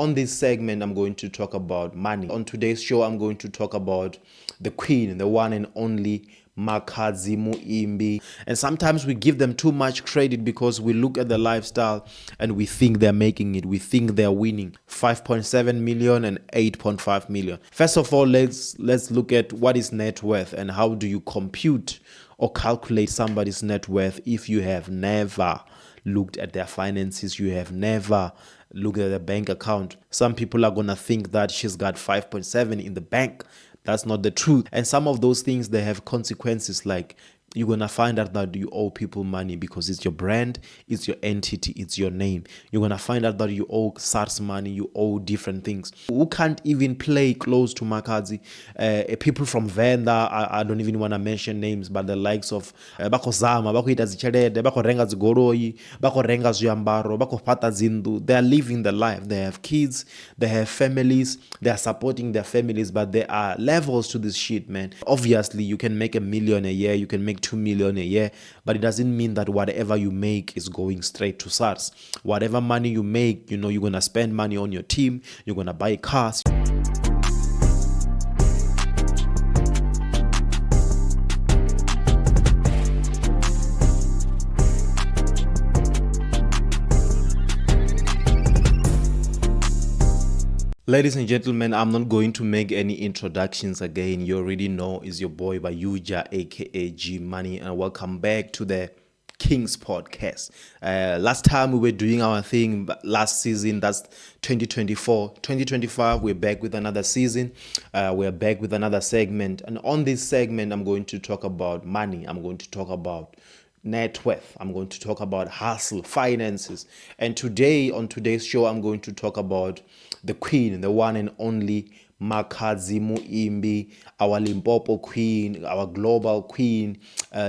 On this segment, I'm going to talk about money. On today's show, I'm going to talk about the queen, the one and only MAKHADZI Muimbi. And sometimes we give them too much credit because we look at the lifestyle and we think they're making it. We think they're winning 5.7 million and 8.5 million. First of all, let's look at what is net worth and how do you compute or calculate somebody's net worth if you have never looked at their finances, you have never looked at their bank account. Some people are going to think that she's got 5.7 in the bank. That's not the truth. And some of those things, they have consequences, like you're going to find out that you owe people money because it's your brand, it's your entity, it's your name. You're going to find out that you owe SARS money, you owe different things. Who can't even play close to MAKHADZI? People from Venda, I don't even want to mention names, but the likes of Bako Zama, Bako Ita Zichelede, Bako Renga Zigoroi, Bako Renga Zuyambaro, Bako Pata Zindu. They are living the life. They have kids, they have families, they are supporting their families, but there are levels to this shit, man. Obviously, you can make $1 million a year, you can make 2 million a year, but it doesn't mean that whatever you make is going straight to SARS. Whatever money you make, you're going to spend money on your team, you're going to buy cars. Ladies and gentlemen, I'm not going to make any introductions again. You already know it's your boy Bayuja, aka G Money, and welcome back to the King's Podcast. Last time we were doing our thing last season, that's 2024. 2025, we're back with another season. We're back with another segment. And on this segment, I'm going to talk about money. I'm going to talk about net worth. I'm going to talk about hustle, finances. And today, on today's show, I'm going to talk about the queen, the one and only MAKHADZI Muimbi, our Limpopo queen, our global queen.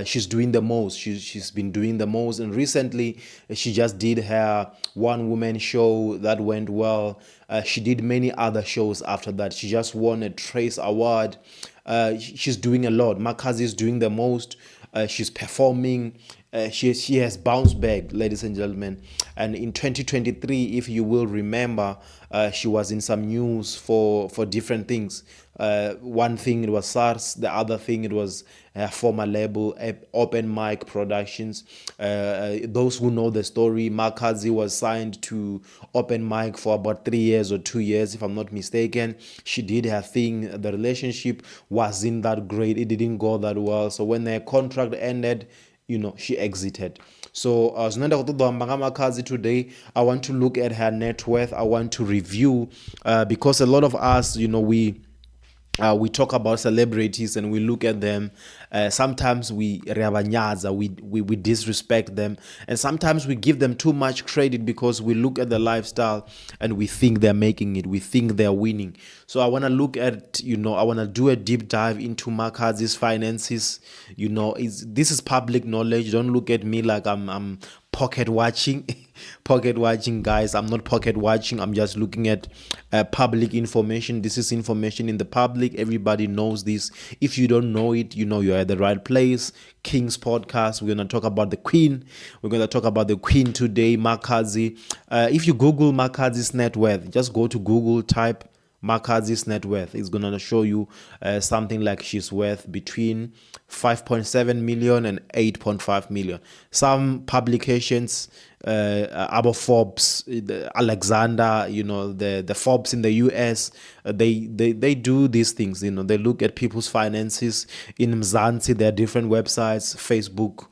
She's doing the most. She's been doing the most. And recently, she just did her one-woman show that went well. She did many other shows after that. She just won a Trace Award. She's doing a lot. MAKHADZI is doing the most. She's performing. She has bounced back, ladies and gentlemen. And in 2023, if you will remember, she was in some news for different things. One thing, it was SARS. The other thing, it was her former label, Open Mic Productions. Those who know the story, MAKHADZI was signed to Open Mic for about 3 years or 2 years, if I'm not mistaken. She did her thing. The relationship wasn't that great. It didn't go that well. So when their contract ended, she exited. So MAKHADZI today, I want to look at her net worth. I want to review because a lot of us, we talk about celebrities and we look at them. Sometimes we disrespect them, and sometimes we give them too much credit because we look at the lifestyle and we think they're making it. We think they're winning. So I want to look at, I want to do a deep dive into MAKHADZI's finances. This is public knowledge. Don't look at me like I'm pocket watching. Pocket watching, guys. I'm not pocket watching. I'm just looking at public information. This is information in the public. Everybody knows this. If you don't know it, you're at the right place. King's Podcast. We're going to talk about the queen. We're going to talk about the queen today, MAKHADZI. If you Google MAKHADZI's net worth, just go to Google, type MAKHADZI's net worth. Is going to show you something like she's worth between 5.7 million and 8.5 million. Some publications, about Forbes, Alexander, the Forbes in the US, they do these things. They look at people's finances. In Mzansi, there are different websites, Facebook.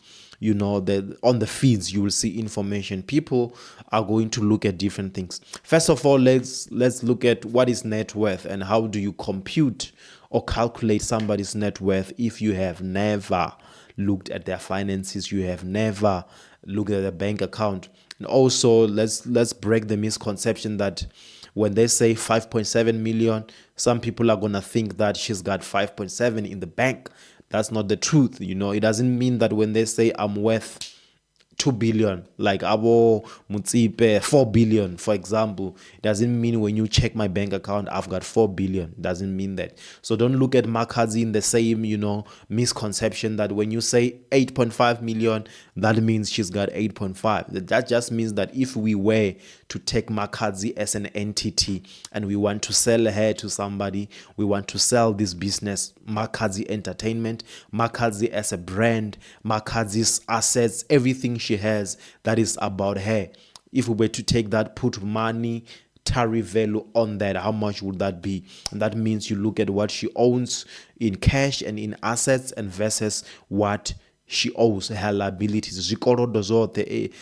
On the feeds, you will see information. People are going to look at different things. First of all, let's look at what is net worth and how do you compute or calculate somebody's net worth if you have never looked at their finances, you have never looked at their bank account. And also, let's break the misconception that when they say 5.7 million, some people are going to think that she's got 5.7 in the bank. That's not the truth. It doesn't mean that when they say I'm worth 2 billion, like Abo Mutsipe 4 billion, for example. Doesn't mean when you check my bank account, I've got 4 billion. Doesn't mean that. So don't look at Makhadzi in the same, misconception that when you say 8.5 million, that means she's got 8.5. That just means that if we were to take Makhadzi as an entity and we want to sell her to somebody, we want to sell this business, Makhadzi Entertainment, Makhadzi as a brand, Makhadzi's assets, everything she has that is about her. If we were to take that, put monetary value on that, how much would that be? And that means you look at what she owns in cash and in assets and versus what she owes, her liabilities. The koloto,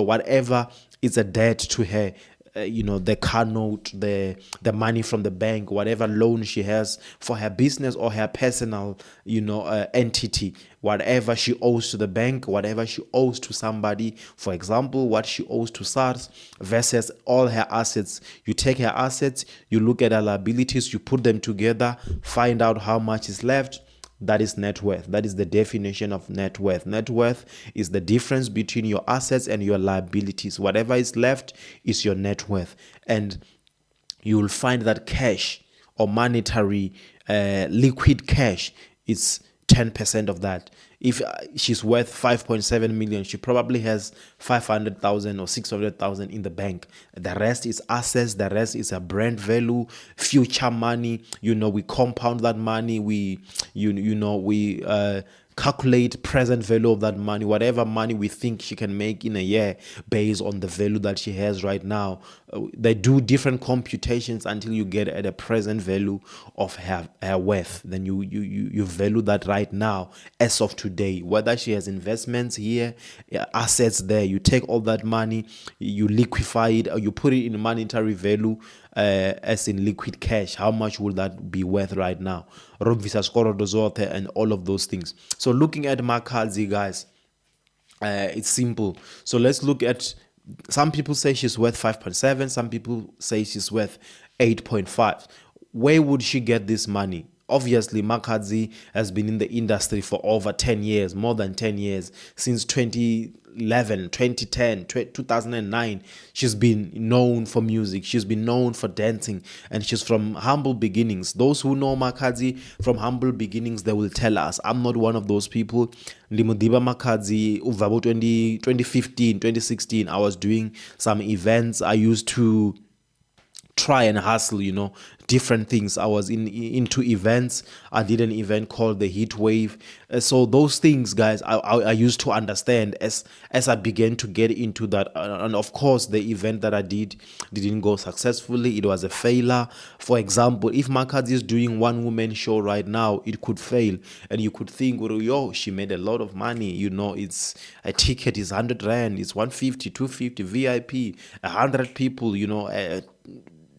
whatever is a debt to her, the car note, the money from the bank, whatever loan she has for her business or her personal, entity, whatever she owes to the bank, whatever she owes to somebody, for example, what she owes to SARS versus all her assets. You take her assets, you look at her liabilities, you put them together, find out how much is left. That is net worth. That is the definition of net worth. Net worth is the difference between your assets and your liabilities. Whatever is left is your net worth. And you will find that cash or monetary liquid cash is 10% of that. If she's worth 5.7 million, she probably has 500,000 or 600,000 in the bank. The rest is assets. The rest is a brand value, future money. We compound that money. We calculate present value of that money, whatever money we think she can make in a year based on the value that she has right now. They do different computations until you get at a present value of her worth. Then you value that right now as of today, whether she has investments here, assets there. You take all that money, you liquefy it, or you put it in monetary value, as in liquid cash. How much will that be worth right now? And all of those things. So looking at Makhadzi, guys, it's simple. So let's look at, some people say she's worth 5.7, some people say she's worth 8.5. Where would she get this money? Obviously, Makhadzi has been in the industry for over 10 years, more than 10 years, since 2011, 2010, 2009. She's been known for music. She's been known for dancing, and she's from humble beginnings. Those who know Makhadzi from humble beginnings, they will tell us. I'm not one of those people. Limudiba Makhadzi, 2015, 2016, I was doing some events. I used to try and hustle, different things. I was into events. I did an event called the Heat Wave. So those things, guys, I used to understand as I began to get into that. And of course, the event that I didn't go successfully. It was a failure. For example, if Makhadzi is doing one woman show right now, it could fail. And you could think, well, she made a lot of money. It's a ticket is 100 Rand, it's 150, 250, VIP, 100 people,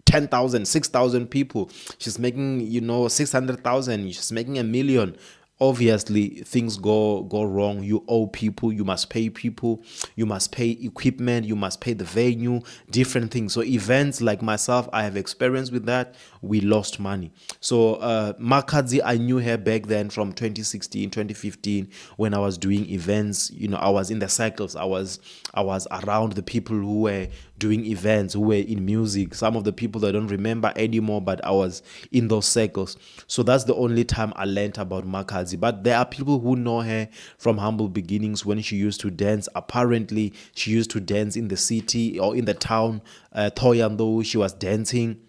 10,000, 6,000 people. She's making, 600,000. She's making 1 million. Obviously, things go wrong. You owe people. You must pay people. You must pay equipment. You must pay the venue. Different things. So events like myself, I have experience with that. We lost money. So Makhadzi, I knew her back then from 2016, 2015 when I was doing events. I was in the cycles. I was around the people who were doing events, who were in music. Some of the people I don't remember anymore, but I was in those circles. So that's the only time I learned about Makhadzi. But there are people who know her from humble beginnings when she used to dance. Apparently, she used to dance in the city or in the town. Thoyando, she was dancing,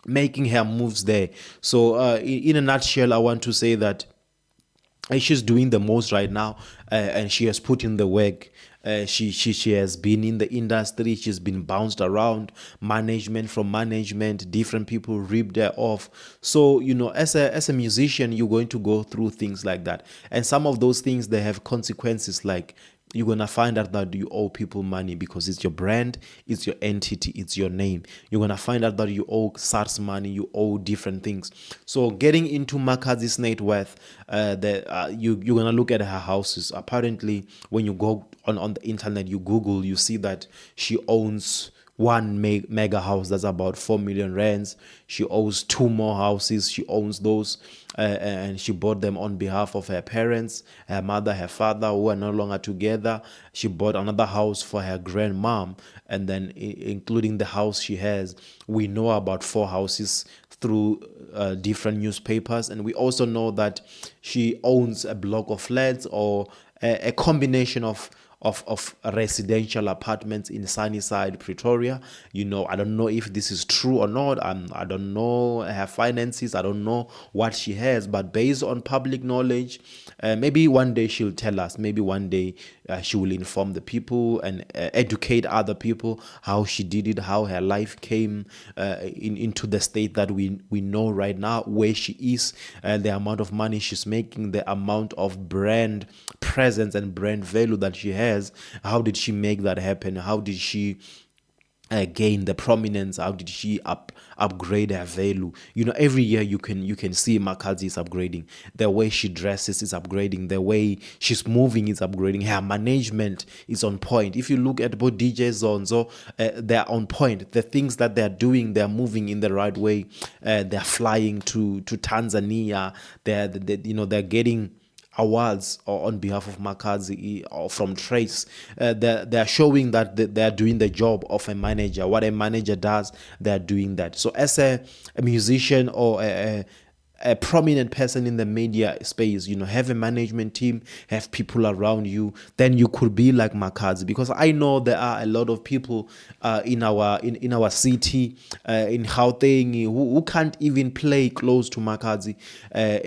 making her moves there. So in a nutshell, I want to say that she's doing the most right now, and she has put in the work. She has been in the industry. She's been bounced around, from management, different people ripped her off. So as a musician, you're going to go through things like that, and some of those things, they have consequences. Like, you're gonna find out that you owe people money because it's your brand, it's your entity, it's your name. You're gonna find out that you owe SARS money, you owe different things. So getting into Makhadzi's net worth, you're gonna look at her houses. Apparently, when you go on the internet, you Google, you see that she owns one mega house that's about 4 million rands. She owns two more houses. She owns those, and she bought them on behalf of her parents, her mother, her father, who are no longer together. She bought another house for her grandmom, and then including the house she has, we know about four houses through different newspapers, and we also know that she owns a block of flats or a combination of residential apartments in Sunnyside, Pretoria. I don't know if this is true or not. I don't know her finances. I don't know what she has, but based on public knowledge, maybe one day she'll tell us. Maybe one day she will inform the people and educate other people how she did it, how her life came into the state that we know right now, where she is, the amount of money she's making, the amount of brand presence and brand value that she has. How did she make that happen? How did she gain the prominence? How did she upgrade her value? Every year you can see Makhadzi is upgrading. The way she dresses is upgrading. The way she's moving is upgrading. Her management is on point. If you look at both DJ Zones, they're on point. The things that they're doing, they're moving in the right way. They're flying to Tanzania. They're getting awards on behalf of Makhadzi or from Trace. They're showing that they're doing the job of a manager. What a manager does, they're doing that. So as a musician or a prominent person in the media space, have a management team, have people around you, then you could be like Makhadzi. Because I know there are a lot of people in our city, in Gauteng, who can't even play close to Makhadzi.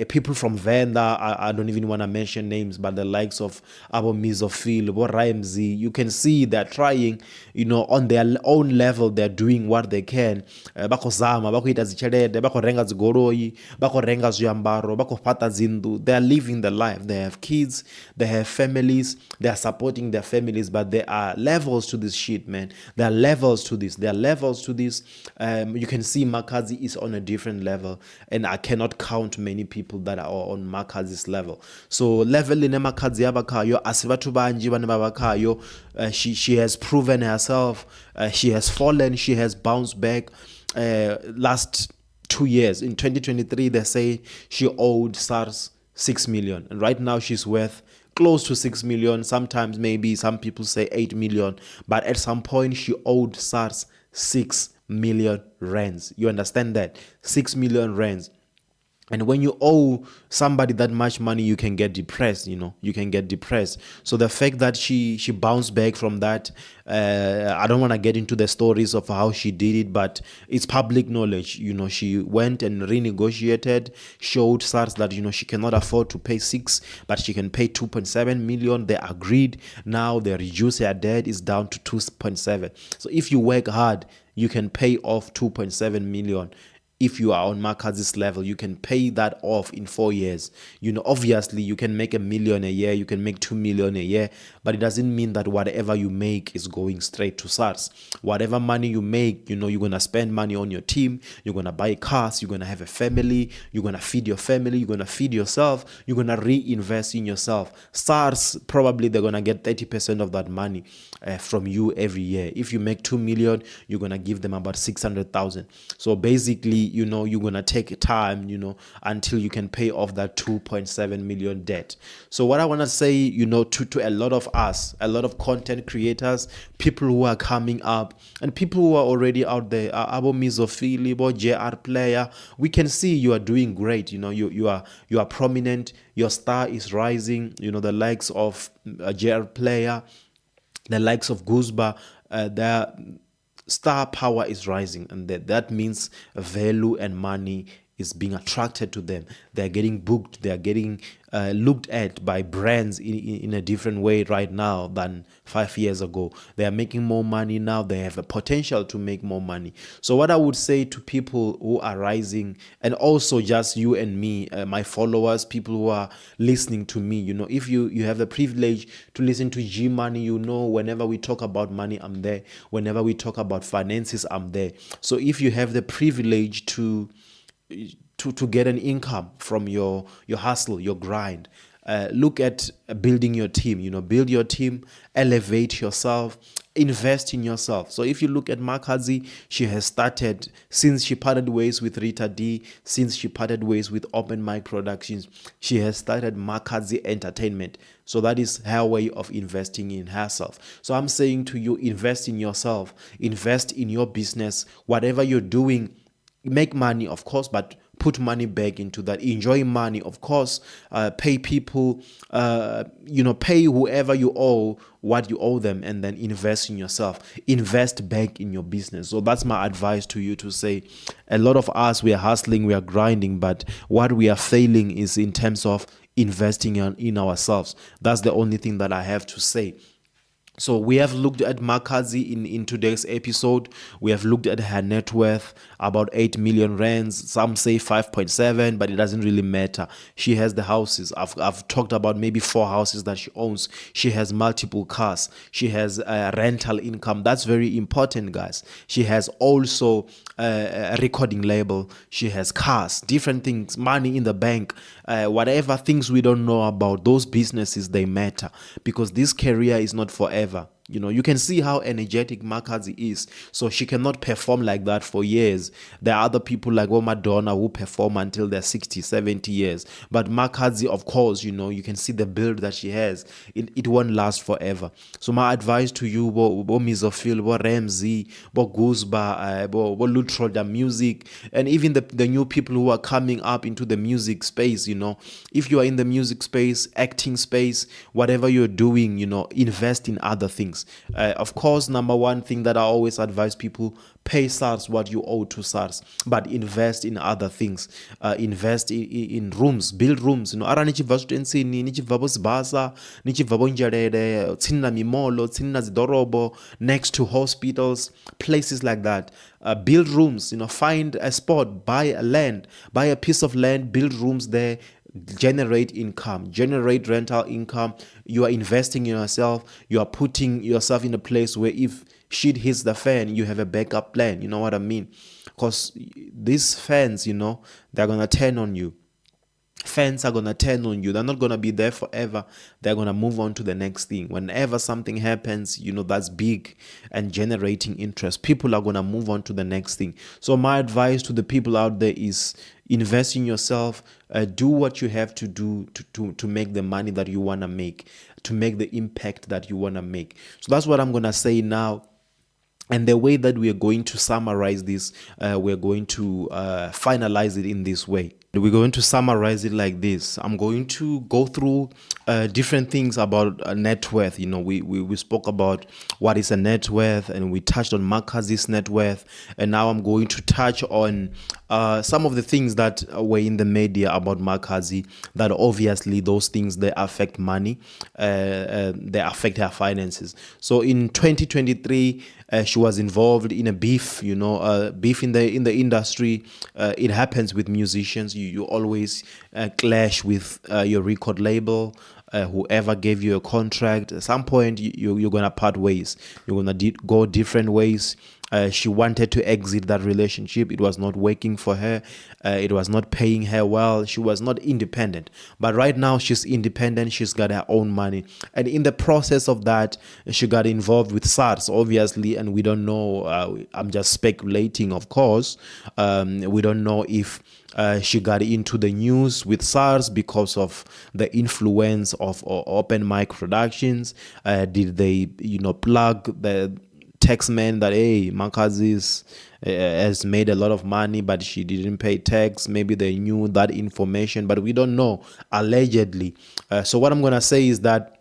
People from Venda, I don't even want to mention names, but the likes of Abo Mizofil, Bo Ramsey, you can see they're trying, on their own level, they're doing what they can. Bako zama, bako ita zichelede, bako renga zigoroi, bako renga zuyambaro, bako pata zindu. They're living the life. They have kids, they have families, they are supporting their families, but there are levels to this shit, man. There are levels to this. You can see Makhadzi is on a different level, and I cannot count many people that are on Makhadzi's level. So level in Makhadzi abakayo, asibatu banji babakayo. She has proven herself. She has fallen. She has bounced back. Last 2 years, in 2023, they say she owed SARS 6 million, and right now she's worth close to 6 million. Sometimes maybe some people say 8 million, but at some point she owed SARS 6 million rands. You understand that? 6 million rands. And when you owe somebody that much money, you can get depressed, you can get depressed. So the fact that she bounced back from that, I don't want to get into the stories of how she did it, but it's public knowledge. She went and renegotiated, showed SARS that, she cannot afford to pay 6, but she can pay 2.7 million. They agreed. Now they reduce her debt is down to 2.7. So if you work hard, you can pay off 2.7 million. If you are on Makhadzi's level, you can pay that off in 4 years. Obviously, you can make 1 million a year, you can make 2 million a year, but it doesn't mean that whatever you make is going straight to SARS. Whatever money you make, you're going to spend money on your team, you're going to buy cars, you're going to have a family, you're going to feed your family, you're going to feed yourself, you're going to reinvest in yourself. SARS, probably they're going to get 30% of that money from you every year. If you make 2 million, you're going to give them about 600,000. So basically, you're going to take time, until you can pay off that 2.7 million debt. So what I want to say, to a lot of us, a lot of content creators, people who are coming up and people who are already out there, Abo Mizofili, Bo JR player, we can see you are doing great. You are prominent, your star is rising, the likes of JR player, the likes of Guzba, their star power is rising, and that means value and money is being attracted to them. They're getting booked, they're getting looked at by brands in a different way right now than 5 years ago. They are making more money now. They have a potential to make more money. So what I would say to people who are rising, and also just you and me, my followers, people who are listening to me, if you have the privilege to listen to G Money, whenever we talk about money, I'm there. Whenever we talk about finances, I'm there. So if you have the privilege to get an income from your hustle, your grind, Look at building your team. Build your team, elevate yourself, invest in yourself. So if you look at MAKHADZI, she has started since she parted ways with Rita D, since she parted ways with Open Mic Productions, she has started MAKHADZI Entertainment. So that is her way of investing in herself. So I'm saying to you, invest in yourself, invest in your business, whatever you're doing. Make money, of course, but put money back into that. Enjoy money, of course. Pay people, pay whoever you owe what you owe them, and then invest in yourself. Invest back in your business. So that's my advice to you, to say a lot of us, we are hustling, we are grinding, but what we are failing is in terms of investing in ourselves. That's the only thing that I have to say. So we have looked at MAKHADZI in today's episode. We have looked at her net worth, about 8 million rands. Some say 5.7, but it doesn't really matter. She has the houses. I've talked about maybe 4 houses that she owns. She has multiple cars. She has rental income. That's very important, guys. She has also a recording label. She has cars, different things, money in the bank, whatever things we don't know about. Those businesses, they matter, because this career is not forever. You can see how energetic MAKHADZI is. So she cannot perform like that for years. There are other people like Madonna who perform until they're 60, 70 years. But MAKHADZI, of course, you can see the build that she has. It won't last forever. So my advice to you, Bo Mizophil, Bo Ramsey, Bo Guzba, Bo Lutro, the music, and even the new people who are coming up into the music space, if you are in the music space, acting space, whatever you're doing, invest in other things. Of course, number one thing that I always advise people, pay SARS what you owe to SARS, but invest in other things. Invest in rooms, build rooms. Ara nichibva zwitensini, nichibva bo Sibasa, nichibva bo Njelele, tsini na mimolo, tsini na zidorobo, next to hospitals, places like that. Build rooms, find a spot, buy a piece of land, build rooms there, generate income, generate rental income. You are investing in yourself. You are putting yourself in a place where if shit hits the fan, you have a backup plan. You know what I mean? Because these fans, they're gonna turn on you. Fans are gonna turn on you. They're not gonna be there forever. They're gonna move on to the next thing. Whenever something happens, that's big and generating interest, people are gonna move on to the next thing. So my advice to the people out there is invest in yourself. Do what you have to do to make the money that you wanna make, to make the impact that you wanna make. So that's what I'm gonna say now. And the way that we are going to summarize this, we're going to finalize it in this way. We're going to summarize it like this. I'm going to go through different things about net worth. We spoke about what is a net worth, and we touched on MAKHADZI's net worth. And now I'm going to touch on some of the things that were in the media about MAKHADZI, that obviously those things, they affect money, they affect her finances. So in 2023, she was involved in a beef, beef in the industry. It happens with musicians. You always clash with your record label. Whoever gave you a contract, at some point you're gonna part ways. You're gonna go different ways. She wanted to exit that relationship. It was not working for her. It was not paying her well. She was not independent. But right now she's independent. She's got her own money. And in the process of that, she got involved with SARS, obviously. And we don't know. I'm just speculating, of course. We don't know if she got into the news with SARS because of the influence of Open Mic Productions. Did they, plug the taxman that, hey, MAKHADZI has made a lot of money, but she didn't pay tax? Maybe they knew that information, but we don't know, allegedly. So what I'm going to say is that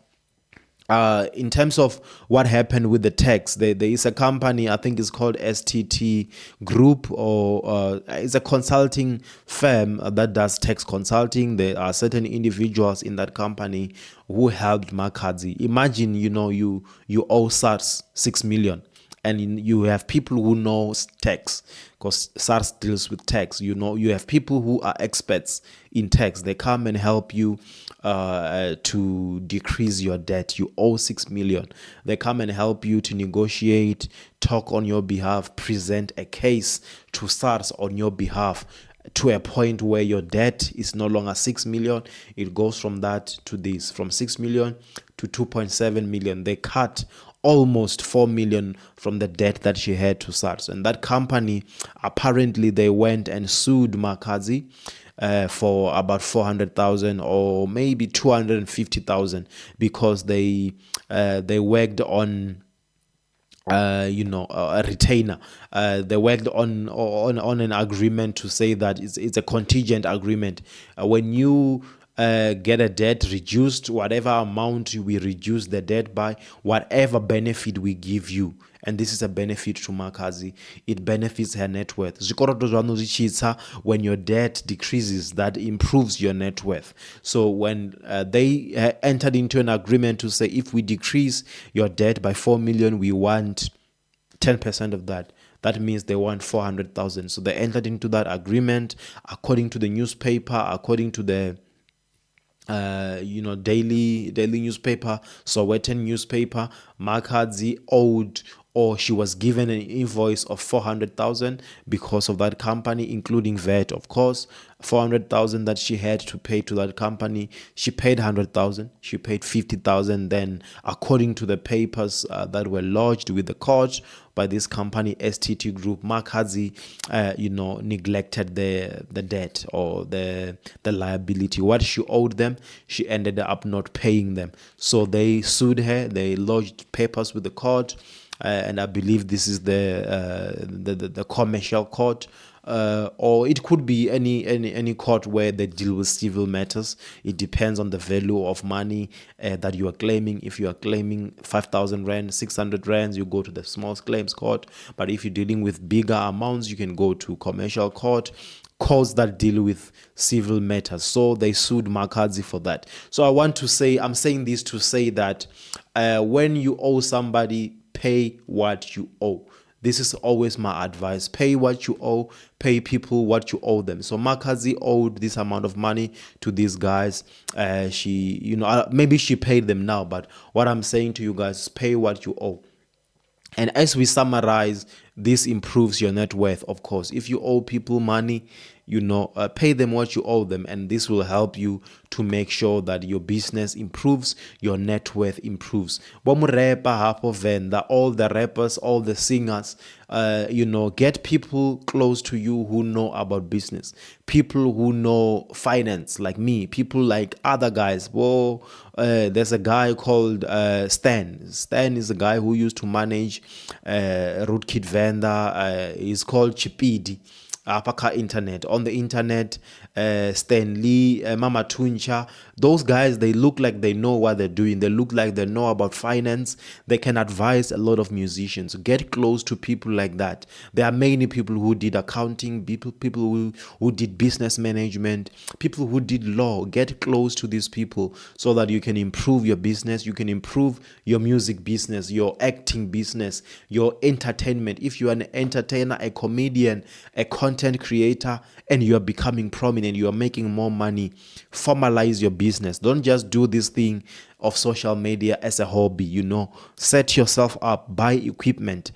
in terms of what happened with the tax, there is a company, I think it's called STT Group, or it's a consulting firm that does tax consulting. There are certain individuals in that company who helped MAKHADZI. Imagine, you owe SARS 6 million. And you have people who know tax, because SARS deals with tax. You have people who are experts in tax. They come and help you to decrease your debt. You owe 6 million. They come and help you to negotiate, talk on your behalf, present a case to SARS on your behalf. to a point where your debt is no longer 6 million. It goes from that to this, from 6 million to 2.7 million. They cut almost 4 million from the debt that she had to SARS. And that company, apparently they went and sued MAKHADZI for about 400,000 or maybe 250,000 because they worked on a retainer. They worked on an agreement to say that it's a contingent agreement. When you get a debt reduced, whatever amount we reduce the debt by, whatever benefit we give you, and this is a benefit to MAKHADZI, it benefits her net worth. Zwikolodo zwanu zwichitsa, when your debt decreases, that improves your net worth. So when they entered into an agreement to say, if we decrease your debt by 4 million, we want 10% of that. That means they want 400,000. So they entered into that agreement according to the newspaper, according to the daily newspaper, Sowetan newspaper. MAKHADZI owed, or she was given, an invoice of 400,000 because of that company, including VAT, of course. 400,000 that she had to pay to that company. She paid 100,000. She paid 50,000. Then, according to the papers that were lodged with the court by this company, STT Group, MAKHADZI, neglected the debt or the liability. What she owed them, she ended up not paying them. So they sued her. They lodged papers with the court. And I believe this is the commercial court, or it could be any court where they deal with civil matters. It depends on the value of money that you are claiming. If you are claiming 5,000 rand, 600 rands, you go to the small claims court. But if you're dealing with bigger amounts, you can go to commercial courts that deal with civil matters. So they sued MAKHADZI for that. So I'm saying this to say that when you owe somebody, pay what you owe. This is always my advice. Pay what you owe. Pay people what you owe them. So MAKHADZI owed this amount of money to these guys. She, maybe she paid them now, but what I'm saying to you guys is pay what you owe. And as we summarize, this improves your net worth, of course. If you owe people money, pay them what you owe them, and this will help you to make sure that your business improves, your net worth improves. Bomurapa hapo venda, all the rappers, all the singers, get people close to you who know about business, people who know finance, like me, people like other guys. There's a guy called Stan. Stan is a guy who used to manage Rootkit Venda. He's called Chipidi. Internet. On the internet, Stan Lee, Mama Tuncha, those guys, they look like they know what they're doing. They look like they know about finance. They can advise a lot of musicians. Get close to people like that. There are many people who did accounting, people who did business management, people who did law. Get close to these people so that you can improve your business. You can improve your music business, your acting business, your entertainment. If you are an entertainer, a comedian, a content creator, and you are becoming prominent, you are making more money, formalize your business. Don't just do this thing of social media as a hobby. Set yourself up, buy equipment,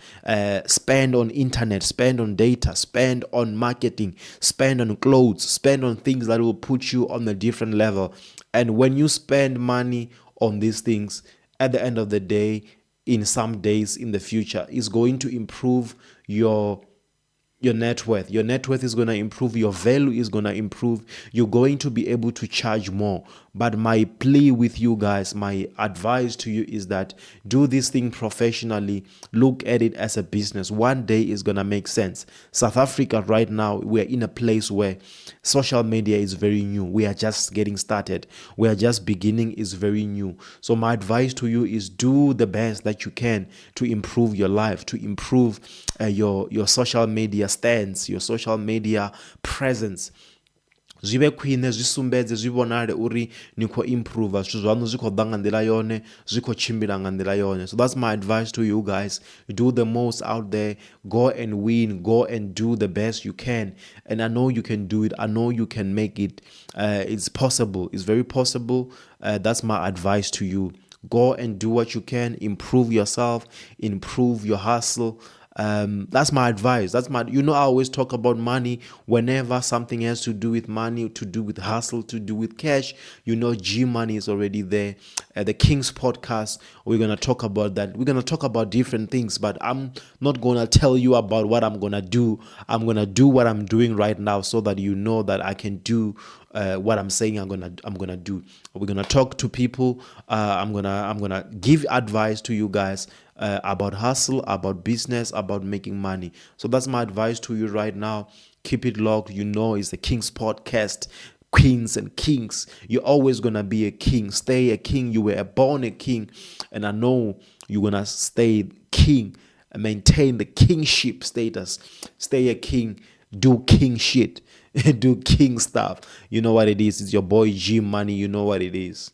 spend on internet, spend on data, spend on marketing, spend on clothes, spend on things that will put you on a different level. And when you spend money on these things, at the end of the day, in some days in the future, is going to improve your net worth. Your net worth is going to improve. Your value is going to improve. You're going to be able to charge more. But my plea with you guys, my advice to you is that do this thing professionally. Look at it as a business. One day is going to make sense. South Africa right now, we're in a place where social media is very new. We are just getting started. We are just beginning. Is very new. So my advice to you is do the best that you can to improve your life, to improve your social media stance, your social media presence. Zwibe khwine zwisumbedze zwivonale uri ni kho improve zwithu zwaṋu zwi kho ḓa nga nḓila yone, zwi kho tshimbila nga nḓila yone. So that's my advice to you guys. Do the most out there. Go and win. Go and do the best you can. And I know you can do it. I know you can make it. It's possible. It's very possible. That's my advice to you. Go and do what you can. Improve yourself. Improve your hustle. That's my advice. I always talk about money whenever something has to do with money, to do with hustle, to do with cash. G Money is already there. The King's Podcast, we're going to talk about that. We're going to talk about different things, but I'm not going to tell you about what I'm going to do. I'm going to do what I'm doing right now so that you know that I can do what I'm saying I'm gonna do. We're gonna talk to people. I'm gonna give advice to you guys about hustle, about business, about making money. So that's my advice to you right now. Keep it locked. It's the King's Podcast. Queens and kings, you're always gonna be a king. Stay a king. You were born a king, and I know you're gonna stay king. Maintain the kingship status. Stay a king. Do king shit. Do king stuff. You know what it is. It's your boy G Money. You know what it is.